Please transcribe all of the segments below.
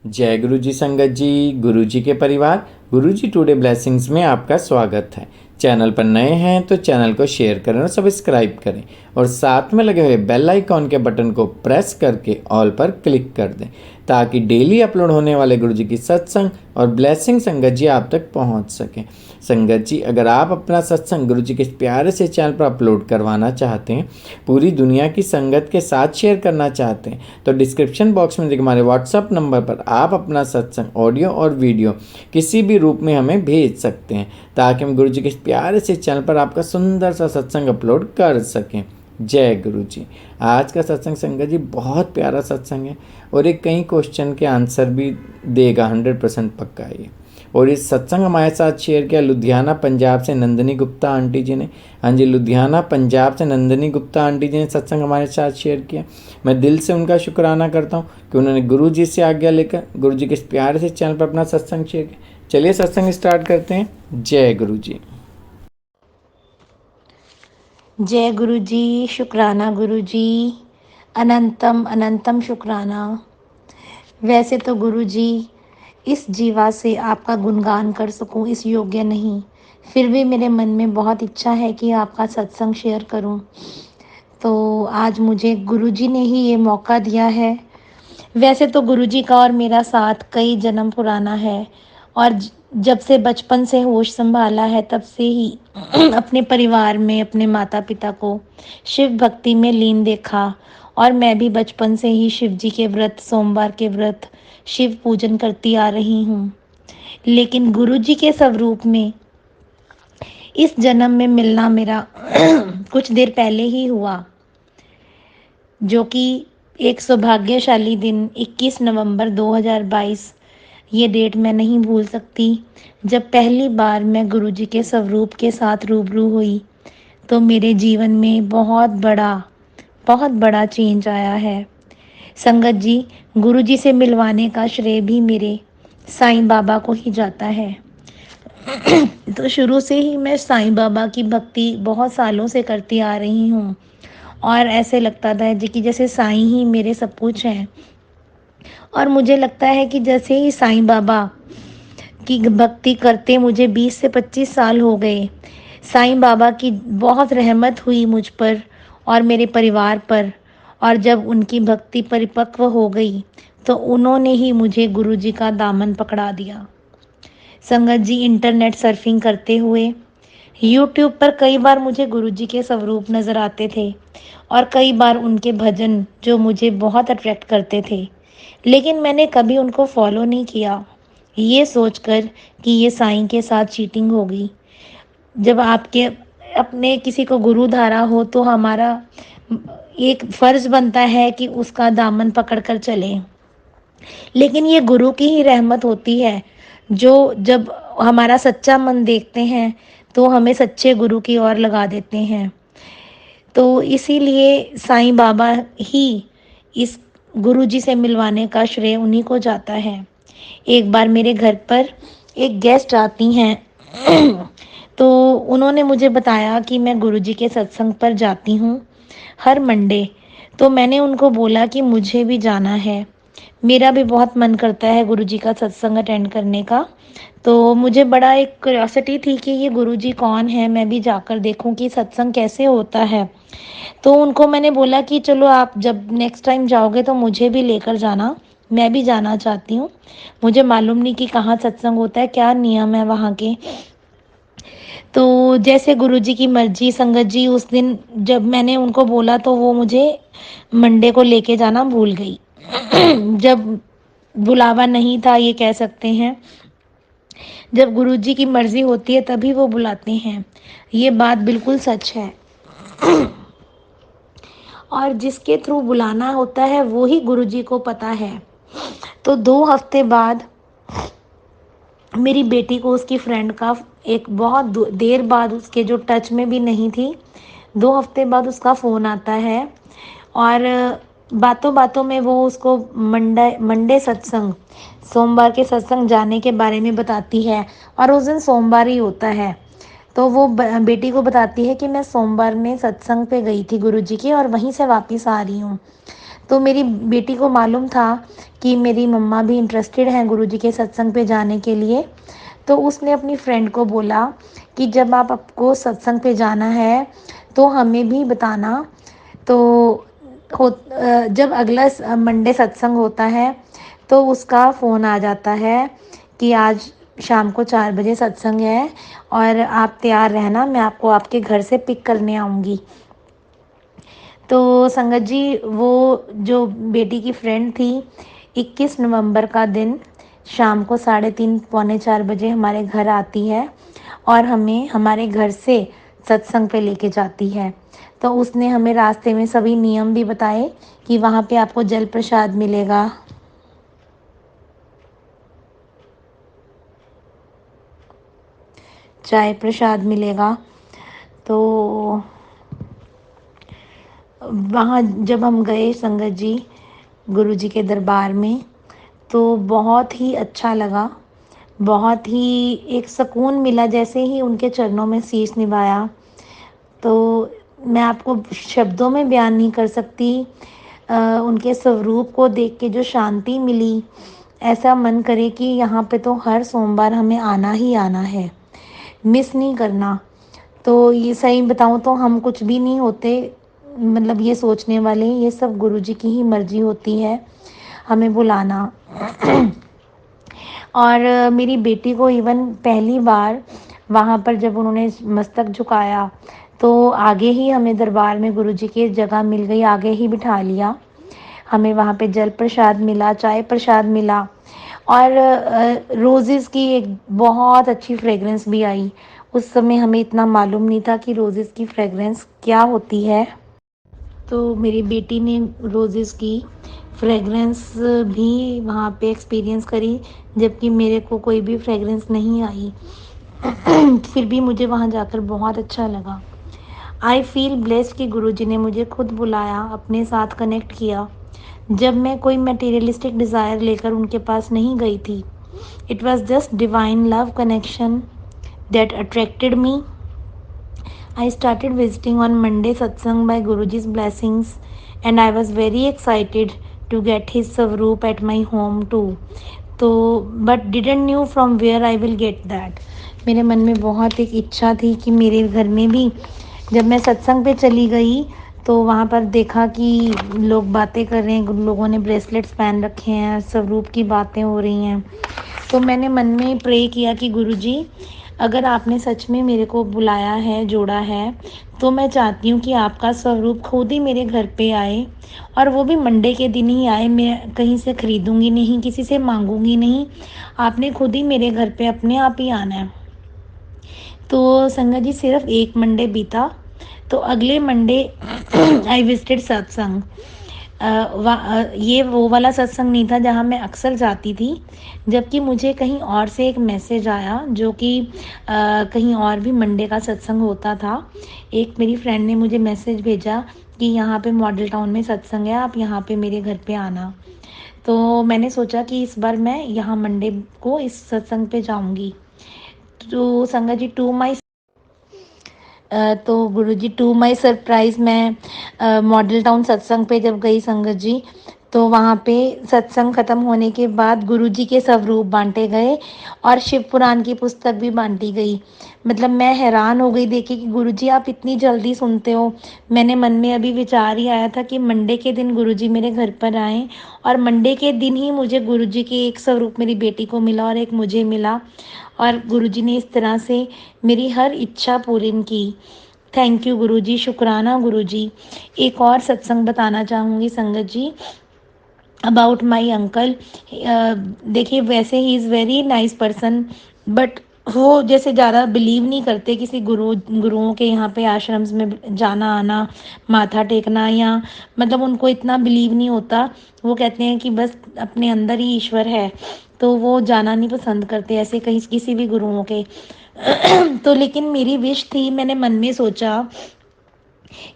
जय गुरु जी संगत जी, गुरु जी के परिवार, गुरु जी टुडे ब्लेसिंग्स में आपका स्वागत है। चैनल पर नए हैं तो चैनल को शेयर करें और सब्सक्राइब करें और साथ में लगे हुए बेल आइकॉन के बटन को प्रेस करके ऑल पर क्लिक कर दें ताकि डेली अपलोड होने वाले गुरु जी की सत्संग और ब्लेसिंग संगत जी आप तक पहुंच सकें। संगत जी, अगर आप अपना सत्संग गुरु जी के प्यारे से चैनल पर अपलोड करवाना चाहते हैं, पूरी दुनिया की संगत के साथ शेयर करना चाहते हैं, तो डिस्क्रिप्शन बॉक्स में दिखे हमारे व्हाट्सअप नंबर पर आप अपना सत्संग ऑडियो और वीडियो किसी भी रूप में हमें भेज सकते हैं ताकि हम गुरु जी के प्यारे से चैनल पर आपका सुंदर सा सत्संग अपलोड कर सकें। जय गुरु जी। आज का सत्संग संगत जी बहुत प्यारा सत्संग है और एक कई क्वेश्चन के आंसर भी देगा, 100% पक्का है ये। और इस सत्संग हमारे साथ शेयर किया लुधियाना पंजाब से नंदिनी गुप्ता आंटी जी ने। हाँ जी, लुधियाना पंजाब से नंदिनी गुप्ता आंटी जी ने सत्संग हमारे साथ शेयर किया। मैं दिल से उनका शुक्राना करता हूँ कि उन्होंने गुरु जी से आज्ञा लेकर गुरु जी के प्यारे से चैनल पर अपना सत्संग शेयर किया। चलिए सत्संग स्टार्ट करते हैं। जय गुरु जी। जय गुरु जी, शुक्राना गुरु जी, अनंतम अनंतम शुक्राना। वैसे तो गुरु जी इस जीवा से आपका गुणगान कर सकूं इस योग्य नहीं, फिर भी मेरे मन में बहुत इच्छा है कि आपका सत्संग शेयर करूं। तो आज मुझे गुरु जी ने ही ये मौका दिया है। वैसे तो गुरु जी का और मेरा साथ कई जन्म पुराना है और जब से बचपन से होश संभाला है तब से ही अपने परिवार में अपने माता पिता को शिव भक्ति में लीन देखा। और मैं भी बचपन से ही शिव जी के व्रत, सोमवार के व्रत, शिव पूजन करती आ रही हूँ। लेकिन गुरु जी के स्वरूप में इस जन्म में मिलना मेरा कुछ देर पहले ही हुआ, जो कि एक सौभाग्यशाली दिन 21 नवंबर 2022, ये डेट मैं नहीं भूल सकती। जब पहली बार मैं गुरु जी के स्वरूप के साथ रूबरू हुई तो मेरे जीवन में बहुत बड़ा चेंज आया है। संगत जी, गुरु जी से मिलवाने का श्रेय भी मेरे साईं बाबा को ही जाता है। तो शुरू से ही मैं साईं बाबा की भक्ति बहुत सालों से करती आ रही हूँ और ऐसे लगता था कि जैसे साईं ही मेरे सब कुछ हैं। और मुझे लगता है कि जैसे ही साईं बाबा की भक्ति करते मुझे 20 से 25 साल हो गए, साईं बाबा की बहुत रहमत हुई मुझ पर और मेरे परिवार पर। और जब उनकी भक्ति परिपक्व हो गई तो उन्होंने ही मुझे गुरु जी का दामन पकड़ा दिया। संगत जी, इंटरनेट सर्फिंग करते हुए यूट्यूब पर कई बार मुझे गुरु जी के स्वरूप नज़र आते थे और कई बार उनके भजन जो मुझे बहुत अट्रैक्ट करते थे, लेकिन मैंने कभी उनको फॉलो नहीं किया, ये सोचकर कि ये साईं के साथ चीटिंग होगी। जब आपके अपने किसी को गुरु धारा हो तो हमारा एक फर्ज बनता है कि उसका दामन पकड़ कर चलें। लेकिन ये गुरु की ही रहमत होती है, जो जब हमारा सच्चा मन देखते हैं तो हमें सच्चे गुरु की ओर लगा देते हैं। तो इसीलिए साईं बाबा ही इस गुरु जी से मिलवाने का श्रेय उन्हीं को जाता है। एक बार मेरे घर पर एक गेस्ट आती हैं तो उन्होंने मुझे बताया कि मैं गुरु जी के सत्संग पर जाती हूँ हर मंडे। तो मैंने उनको बोला कि मुझे भी जाना है, मेरा भी बहुत मन करता है गुरु जी का सत्संग अटेंड करने का। तो मुझे बड़ा एक क्यूरियोसिटी थी कि ये गुरु जी कौन है, मैं भी जाकर देखूं कि सत्संग कैसे होता है। तो उनको मैंने बोला कि चलो आप जब नेक्स्ट टाइम जाओगे तो मुझे भी लेकर जाना, मैं भी जाना चाहती हूँ। मुझे मालूम नहीं कि कहाँ सत्संग होता है, क्या नियम है वहाँ के। तो जैसे गुरु जी की मर्जी, संगत जी उस दिन जब मैंने उनको बोला तो वो मुझे मंडे को लेके जाना भूल गई। जब बुलावा नहीं था ये कह सकते हैं, जब गुरु जी की मर्जी होती है तभी वो बुलाते हैं, ये बात बिल्कुल सच है। और जिसके थ्रू बुलाना होता है वो ही गुरु जी को पता है। तो 2 हफ्ते बाद मेरी बेटी को उसकी फ्रेंड का, एक बहुत देर बाद, उसके जो टच में भी नहीं थी, 2 हफ्ते बाद उसका फ़ोन आता है और बातों बातों में वो उसको मंडे मंडे सत्संग, सोमवार के सत्संग जाने के बारे में बताती है। और उस दिन सोमवार ही होता है। तो वो बेटी को बताती है कि मैं सोमवार में सत्संग पे गई थी गुरु जी के और वहीं से वापस आ रही हूँ। तो मेरी बेटी को मालूम था कि मेरी मम्मा भी इंटरेस्टेड हैं गुरुजी के सत्संग पे जाने के लिए। तो उसने अपनी फ्रेंड को बोला कि जब आपको सत्संग पे जाना है तो हमें भी बताना। तो जब अगला मंडे सत्संग होता है तो उसका फ़ोन आ जाता है कि आज शाम को 4 बजे सत्संग है और आप तैयार रहना, मैं आपको आपके घर से पिक करने आऊँगी। तो संगत जी, वो जो बेटी की फ्रेंड थी, 21 नवंबर का दिन शाम को 3:30 पौने 4 बजे हमारे घर आती है और हमें हमारे घर से सत्संग पे लेके जाती है। तो उसने हमें रास्ते में सभी नियम भी बताए कि वहाँ पे आपको जल प्रसाद मिलेगा, चाय प्रसाद मिलेगा। तो वहाँ जब हम गए संगत जी गुरुजी के दरबार में, तो बहुत ही अच्छा लगा। बहुत ही एक सुकून मिला जैसे ही उनके चरणों में शीश निभाया। तो मैं आपको शब्दों में बयान नहीं कर सकती। उनके स्वरूप को देख के जो शांति मिली, ऐसा मन करे कि यहाँ पे तो हर सोमवार हमें आना ही आना है, मिस नहीं करना। तो ये सही बताऊँ तो हम कुछ भी नहीं होते, मतलब ये सोचने वाले, ये सब गुरुजी की ही मर्जी होती है हमें बुलाना। और मेरी बेटी को इवन पहली बार वहाँ पर जब उन्होंने मस्तक झुकाया तो आगे ही हमें दरबार में गुरुजी की जगह मिल गई, आगे ही बिठा लिया। हमें वहाँ पे जल प्रसाद मिला, चाय प्रसाद मिला और रोज़ेज़ की एक बहुत अच्छी फ्रेगरेंस भी आई। उस समय हमें इतना मालूम नहीं था कि रोज़ेज़ की फ्रेगरेंस क्या होती है। तो मेरी बेटी ने रोज़ेज़ की फ्रेगरेंस भी वहाँ पे एक्सपीरियंस करी, जबकि मेरे को कोई भी फ्रेगरेंस नहीं आई। फिर भी मुझे वहाँ जाकर बहुत अच्छा लगा। आई फील ब्लेस्ड कि गुरुजी ने मुझे खुद बुलाया, अपने साथ कनेक्ट किया, जब मैं कोई मटेरियलिस्टिक डिज़ायर लेकर उनके पास नहीं गई थी। It was just divine love connection that attracted me. I started visiting on Monday satsang by Guruji's blessings, and I was very excited to get his Savroop at my home too. तो but didn't knew from where I will get that. मेरे मन में बहुत एक इच्छा थी कि मेरे घर में भी जब मैं सत्संग पे चली गई तो वहाँ पर देखा कि लोग बातें कर रहे हैं, लोगों ने ब्रेसलेट्स पहन रखे हैं, स्वरूप की बातें हो रही हैं। तो मैंने मन में प्रे किया कि गुरुजी, अगर आपने सच में मेरे को बुलाया है, जोड़ा है, तो मैं चाहती हूँ कि आपका स्वरूप खुद ही मेरे घर पे आए और वो भी मंडे के दिन ही आए। मैं कहीं से खरीदूंगी नहीं, किसी से मांगूंगी नहीं, आपने खुद ही मेरे घर पे अपने आप ही आना है। तो संगत जी, सिर्फ एक मंडे बीता तो अगले मंडे आई विजिटेड सत्संग। ये वो वाला सत्संग नहीं था जहाँ मैं अक्सर जाती थी, जबकि मुझे कहीं और से एक मैसेज आया जो कि कहीं और भी मंडे का सत्संग होता था। एक मेरी फ्रेंड ने मुझे मैसेज भेजा कि यहाँ पे मॉडल टाउन में सत्संग है, आप यहाँ पे मेरे घर पे आना। तो मैंने सोचा कि इस बार मैं यहाँ मंडे को इस सत्संग पे जाऊँगी। तो संगत जी, तो गुरुजी टू माय सरप्राइज़ मैं मॉडल टाउन सत्संग पे जब गई संगत जी, तो वहाँ पे सत्संग ख़त्म होने के बाद गुरुजी के स्वरूप बांटे गए और शिव पुराण की पुस्तक भी बांटी गई। मतलब मैं हैरान हो गई देख के कि गुरुजी आप इतनी जल्दी सुनते हो। मैंने मन में अभी विचार ही आया था कि मंडे के दिन गुरुजी मेरे घर पर आएँ और मंडे के दिन ही मुझे गुरुजी के एक स्वरूप मेरी बेटी को मिला और एक मुझे मिला और गुरुजी ने इस तरह से मेरी हर इच्छा पूर्ण की। थैंक यू गुरुजी, शुक्राना गुरुजी। एक और सत्संग बताना चाहूँगी संगत जी अबाउट माई अंकल। देखिए, वैसे he is very nice person, but वो जैसे ज़्यादा बिलीव नहीं करते किसी गुरुओं के यहाँ पे आश्रम्स में जाना आना, माथा टेकना, या मतलब उनको इतना बिलीव नहीं होता। वो कहते हैं कि बस अपने अंदर ही ईश्वर है, तो वो जाना नहीं पसंद करते ऐसे कहीं किसी भी गुरुओं के। तो लेकिन मेरी विश थी, मैंने मन में सोचा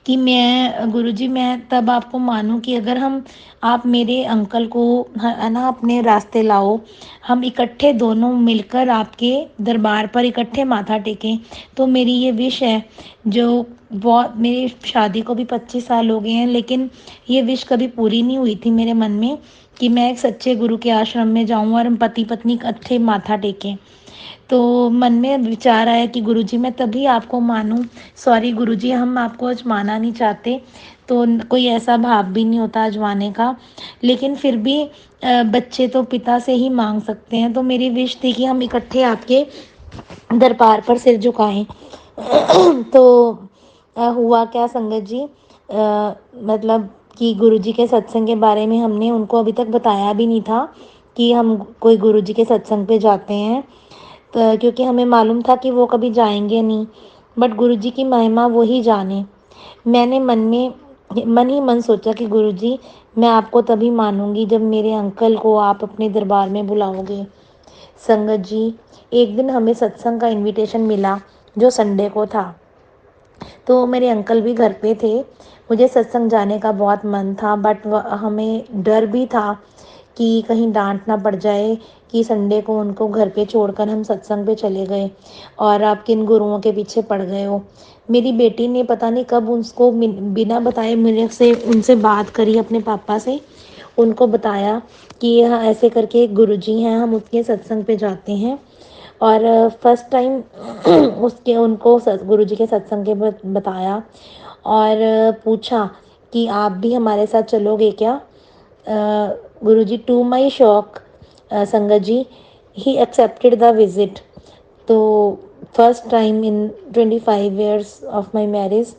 कि मैं गुरुजी मैं तब आपको मानूँ कि अगर हम आप मेरे अंकल को है ना अपने रास्ते लाओ, हम इकट्ठे दोनों मिलकर आपके दरबार पर इकट्ठे माथा टेकें। तो मेरी ये विश है जो बहुत मेरी शादी को भी 25 साल हो गए हैं, लेकिन ये विश कभी पूरी नहीं हुई थी मेरे मन में कि मैं एक सच्चे गुरु के आश्रम में जाऊँ और हम पति पत्नी इकट्ठे माथा टेकें। तो मन में विचार आया कि गुरुजी मैं तभी आपको मानूं। सॉरी गुरुजी हम आपको आजमाना नहीं चाहते, तो कोई ऐसा भाव भी नहीं होता आजमाने का, लेकिन फिर भी बच्चे तो पिता से ही मांग सकते हैं। तो मेरी विश थी कि हम इकट्ठे आपके दरबार पर सिर झुकाएं। तो हुआ क्या संगत जी, मतलब कि गुरुजी के सत्संग के बारे में हमने उनको अभी तक बताया भी नहीं था कि हम कोई गुरुजी के सत्संग पे जाते हैं, तो क्योंकि हमें मालूम था कि वो कभी जाएंगे नहीं, बट गुरुजी की महिमा वो ही जाने। मैंने मन ही मन सोचा कि गुरुजी मैं आपको तभी मानूंगी जब मेरे अंकल को आप अपने दरबार में बुलाओगे। संगत जी एक दिन हमें सत्संग का इनविटेशन मिला जो संडे को था, तो मेरे अंकल भी घर पे थे। मुझे सत्संग जाने का बहुत मन था, बट हमें डर भी था कि कहीं डांट ना पड़ जाए कि संडे को उनको घर पे छोड़कर हम सत्संग पे चले गए और आप किन गुरुओं के पीछे पड़ गए हो। मेरी बेटी ने पता नहीं कब उसको बिना बताए मेरे से उनसे बात करी अपने पापा से, उनको बताया कि यहाँ ऐसे करके एक गुरुजी हैं, हम उसके सत्संग पे जाते हैं। और फर्स्ट टाइम उसके उनको गुरुजी के सत्संग के बताया और पूछा कि आप भी हमारे साथ चलोगे क्या। गुरुजी टू माई शॉक संगत जी ही एक्सेप्टेड द विजिट। तो first time in 25 years of my marriage,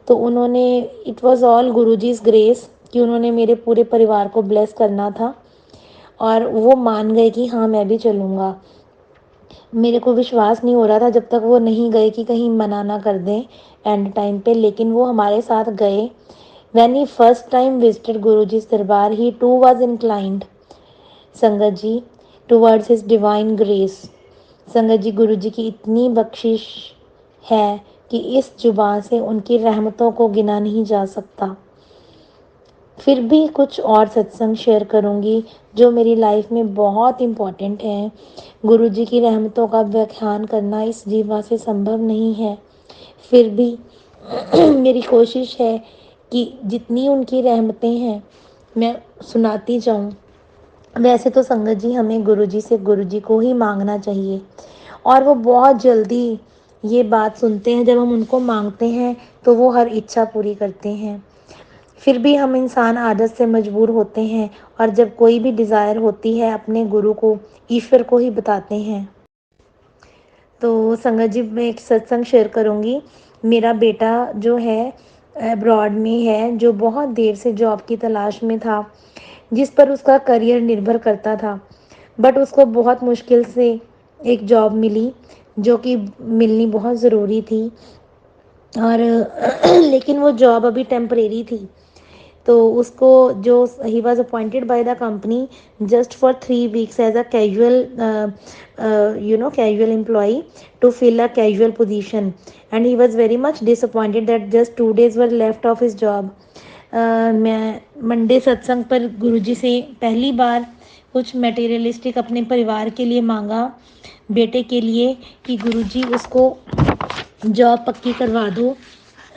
तो उन्होंने इट वॉज़ ऑल गुरुजीज़ ग्रेस कि उन्होंने मेरे पूरे परिवार को ब्लेस करना था और वो मान गए कि हाँ मैं भी चलूँगा। मेरे को विश्वास नहीं हो रहा था जब तक वो नहीं गए कि कहीं मना ना कर दें एंड टाइम पे, लेकिन वो हमारे साथ गए। When he first time visited Guruji's darbar, he too was inclined, संगत जी, towards his divine grace। संगत जी गुरु जी की इतनी बख्शिश है कि इस जुबान से उनकी रहमतों को गिना नहीं जा सकता। फिर भी कुछ और सत्संग शेयर करूंगी जो मेरी लाइफ में बहुत इम्पोर्टेंट हैं। गुरु जी की रहमतों का व्याख्यान करना इस जीवा से संभव नहीं है, फिर भी मेरी कोशिश है कि जितनी उनकी रहमतें हैं मैं सुनाती जाऊं। वैसे तो संगत जी हमें गुरुजी से गुरुजी को ही मांगना चाहिए और वो बहुत जल्दी ये बात सुनते हैं। जब हम उनको मांगते हैं तो वो हर इच्छा पूरी करते हैं। फिर भी हम इंसान आदत से मजबूर होते हैं और जब कोई भी डिज़ायर होती है अपने गुरु को, ईश्वर को ही बताते हैं। तो संगत जी मैं एक सत्संग शेयर करूँगी। मेरा बेटा जो है अब्रॉड में है, जो बहुत देर से जॉब की तलाश में था जिस पर उसका करियर निर्भर करता था, बट उसको बहुत मुश्किल से एक जॉब मिली जो कि मिलनी बहुत ज़रूरी थी और लेकिन वो जॉब अभी टेम्परेरी थी। तो उसको जो he was appointed by the company just for 3 weeks as a casual casual employee to fill a casual position and he was very much disappointed that just 2 days were left off his job. मैं Monday सत्संग पर गुरुजी से पहली बार कुछ materialistic अपने परिवार के लिए मांगा, बेटे के लिए, कि गुरुजी उसको जॉब पक्की करवा दो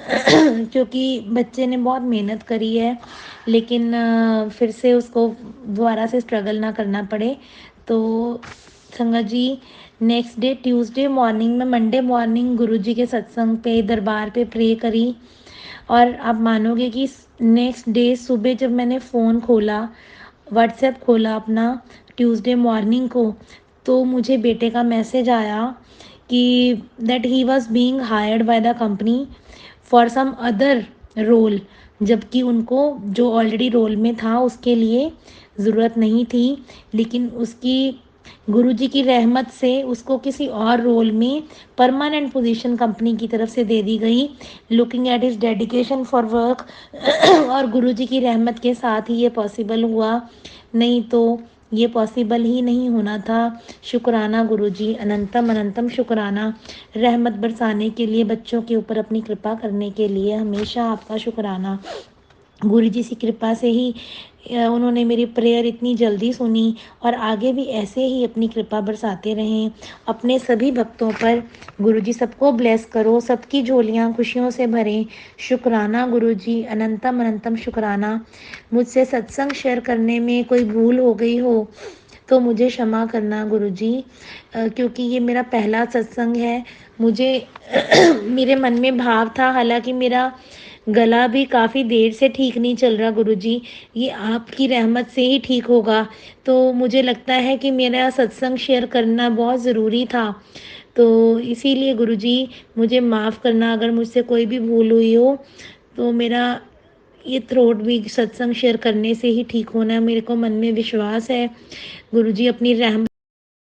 क्योंकि बच्चे ने बहुत मेहनत करी है, लेकिन फिर से उसको दोबारा से स्ट्रगल ना करना पड़े। तो संगत जी नेक्स्ट डे ट्यूसडे मॉर्निंग में मंडे मॉर्निंग गुरुजी के सत्संग पे दरबार पे प्रे करी और आप मानोगे कि नेक्स्ट डे सुबह जब मैंने फ़ोन खोला, व्हाट्सएप खोला अपना ट्यूसडे मॉर्निंग को, तो मुझे बेटे का मैसेज आया कि that he was being hired by the company for some other role, जबकि उनको जो ऑलरेडी रोल में था उसके लिए ज़रूरत नहीं थी, लेकिन उसकी गुरुजी की रहमत से उसको किसी और रोल में परमानेंट पोजीशन कंपनी की तरफ से दे दी गई, looking at his dedication for work और गुरुजी की रहमत के साथ ही ये पॉसिबल हुआ। नहीं तो ये पॉसिबल ही नहीं होना था। शुक्राना गुरुजी, अनंतम अनंतम शुक्राना। रहमत बरसाने के लिए, बच्चों के ऊपर अपनी कृपा करने के लिए हमेशा आपका शुक्राना। गुरु जी की कृपा से ही उन्होंने मेरी प्रेयर इतनी जल्दी सुनी और आगे भी ऐसे ही अपनी कृपा बरसाते रहें अपने सभी भक्तों पर। गुरु जी सबको ब्लेस करो, सबकी झोलियाँ खुशियों से भरें। शुक्राना गुरु जी, अनंतम अनंतम शुक्राना। मुझसे सत्संग शेयर करने में कोई भूल हो गई हो तो मुझे क्षमा करना गुरुजी, क्योंकि ये मेरा पहला सत्संग है। मुझे मेरे मन में भाव था, हालांकि मेरा गला भी काफ़ी देर से ठीक नहीं चल रहा गुरुजी, ये आपकी रहमत से ही ठीक होगा। तो मुझे लगता है कि मेरा सत्संग शेयर करना बहुत ज़रूरी था। तो इसीलिए गुरुजी मुझे माफ़ करना अगर मुझसे कोई भी भूल हुई हो। तो मेरा ये थ्रोट भी सत्संग शेयर करने से ही ठीक होना है, मेरे को मन में विश्वास है। गुरुजी अपनी रहमत